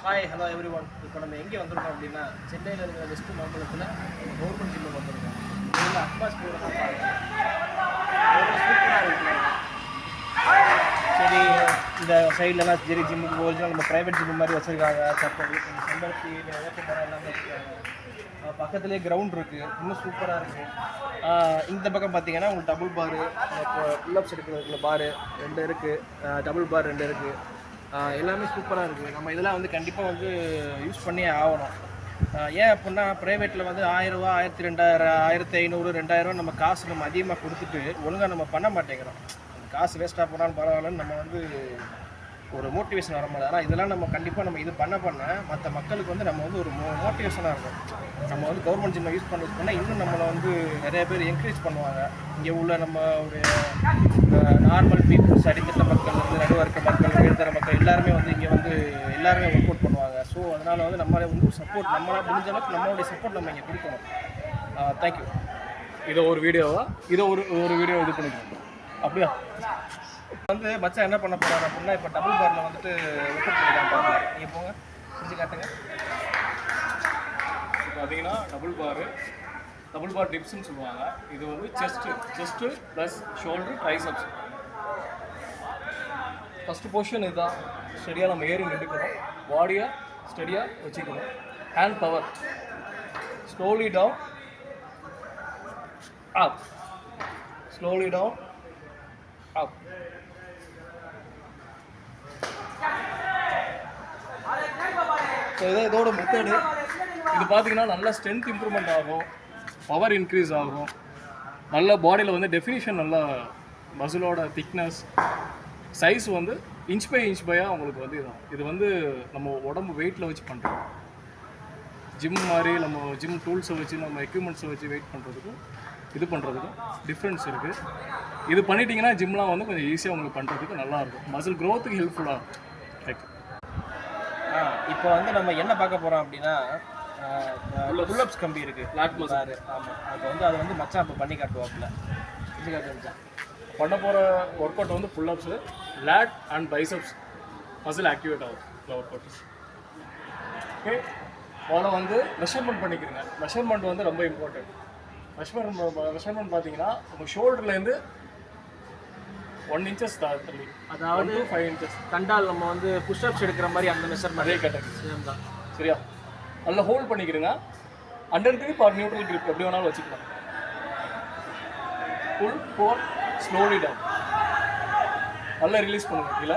Hi hello every one. இப்போ நம்ம எங்கே வந்திருக்கோம் அப்படின்னா சென்னையில் இருக்கிற வெஸ்ட் மாம்பலத்தில் கவர்மெண்ட் ஜிம்முக்கு வந்திருக்கோம். இதில் அட்மாஸ்பியர் தான் பாருங்கள், சூப்பராக இருக்கு. சரி, இந்த சைட்லலாம் சரி ஜிம்முக்கு ஒரிஜினல் நம்ம ப்ரைவேட் ஜிம்மு மாதிரி வச்சுருக்காங்க. சப்போர்ட் செம்பருத்தி வேப்பமரம் எல்லாமே வச்சுருக்காங்க. பக்கத்துலேயே கிரவுண்ட் இருக்குது, இன்னும் சூப்பராக இருக்குது. இந்த பக்கம் பார்த்தீங்கன்னா உங்களுக்கு டபுள் பாரு, புல்லப்ஸ் எடுக்கிறதுக்குள்ள பாரு 2 இருக்குது, டபுள் பார் 2 இருக்குது. எல்லாமே சூப்பராக இருக்குது. நம்ம இதெல்லாம் வந்து கண்டிப்பாக வந்து யூஸ் பண்ணியே ஆகணும். ஏன் அப்படின்னா ப்ரைவேட்டில் வந்து 1000 ரூபா 1200 1500 2000 நம்ம காசு நம்ம அதிகமாக கொடுத்துட்டு ஒழுங்காக நம்ம பண்ண மாட்டேங்கிறோம். அந்த காசு வேஸ்ட்டாக போனாலும் பரவாயில்லன்னு நம்ம வந்து ஒரு மோட்டிவேஷன் வர மாதிரி. ஆனால் இதெல்லாம் நம்ம கண்டிப்பாக நம்ம இது பண்ண மற்ற மக்களுக்கு வந்து நம்ம வந்து ஒரு மோட்டிவேஷனாக இருக்கும். நம்ம வந்து கவர்மெண்ட் ஜிம்மை யூஸ் பண்ணால் இன்னும் நம்மளை வந்து நிறைய பேர் என்கரேஜ் பண்ணுவாங்க. இங்கே உள்ள நம்ம ஒரு நார்மல் பீப்புள்ஸ், அடித்தட்ட மக்கள் வந்து நடுவர்க்க மக்கள், உயர்தர மக்கள் எல்லாருமே வந்து இங்கே வந்து எல்லாருமே ஒர்க் அவுட் பண்ணுவாங்க. ஸோ அதனால் வந்து நம்மளே வந்து சப்போர்ட் நம்மளால் முடிஞ்ச அளவுக்கு நம்மளுடைய சப்போர்ட் நம்ம இங்கே கொடுக்கணும். தேங்க்யூ. இதை ஒரு வீடியோவா ஒரு வீடியோ இது பண்ணிக்கணும் அப்படியா? வந்து மச்சான் என்ன பண்ண போகிறாரு அப்படின்னா, இப்போ டபுள் பாரில் வந்துட்டு ஒர்க் அவுட் பண்ணிக்கலாம் பாருங்க. நீங்கள் போங்க, செஞ்சு காட்டுங்க. பார்த்தீங்கன்னா டபுள் பார் டிப்ஸ்ன்னு சொல்லுவாங்க. இது வந்து chest plus shoulder triceps. First position இதுதான். ஸ்டெடியாக நம்ம ஏறி நின்றுக்கணும், பாடியை ஸ்டெடியாக வச்சுக்கணும். Hand power, slowly down up, slowly down up. So இதான் இதோட மெத்தடு. இது பார்த்தீங்கன்னா நல்லா ஸ்ட்ரென்த் இம்ப்ரூவ்மெண்ட் ஆகும், பவர் இன்க்ரீஸ் ஆகும், நல்ல பாடியில் வந்து டெஃபினிஷன், நல்லா மசிலோட திக்னஸ், சைஸ் வந்து இன்ச் பை பையாக உங்களுக்கு வந்து இது வந்து நம்ம உடம்பு வெயிட்டில் வச்சு பண்ணுறோம். ஜிம் மாதிரி நம்ம ஜிம் டூல்ஸை வச்சு நம்ம எக்யூப்மெண்ட்ஸை வச்சு வெயிட் பண்ணுறதுக்கும் இது பண்ணுறதுக்கும் டிஃப்ரென்ஸ் இருக்குது. இது பண்ணிட்டீங்கன்னா ஜிம்லாம் வந்து கொஞ்சம் ஈஸியாக உங்களுக்கு பண்ணுறதுக்கு நல்லாயிருக்கும். மசில் க்ரோத்துக்கு ஹெல்ப்ஃபுல்லாக இருக்கும். தேங்க்யூ. இப்போ வந்து நம்ம என்ன பார்க்க போகிறோம் அப்படின்னா, புல்லப்ஸ் கம்பி இருக்குது, லாட் மசார். ஆமாம், அது வந்து மச்சான் இப்போ பண்ணி காட்டுவாப்பில். செஞ்சு காட்டு. பண்ண போகிற ஒர்க் அவுட் வந்து pull-ups, late and biceps muscle activate ஆகும் ஒர்க் அவுட். ஓகே, முதல்ல வந்து மெஷர்மெண்ட் பண்ணிக்கிறீங்க. மெஷர்மெண்ட் வந்து ரொம்ப இம்பார்ட்டன்ட். மெஷர்மெண்ட் பார்த்தீங்கன்னா உங்கள் ஷோல்டர்லேருந்து 1 inches தள்ளி, அதாவது 5 inches கண்டால் நம்ம வந்து புஷ்அப்ஸ் எடுக்கிற மாதிரி அந்த மெஷர்மெண்ட் அதே கேட்டகரி தான். சரியா? நல்லா ஹோல்ட் பண்ணிக்கிறீங்க. Under grip or neutral grip எப்படி வேணாலும் வச்சுக்கலாம். புல், போல், ஸ்லோலி டவுன். நல்லா ரிலீஸ் பண்ணுங்க கீழே.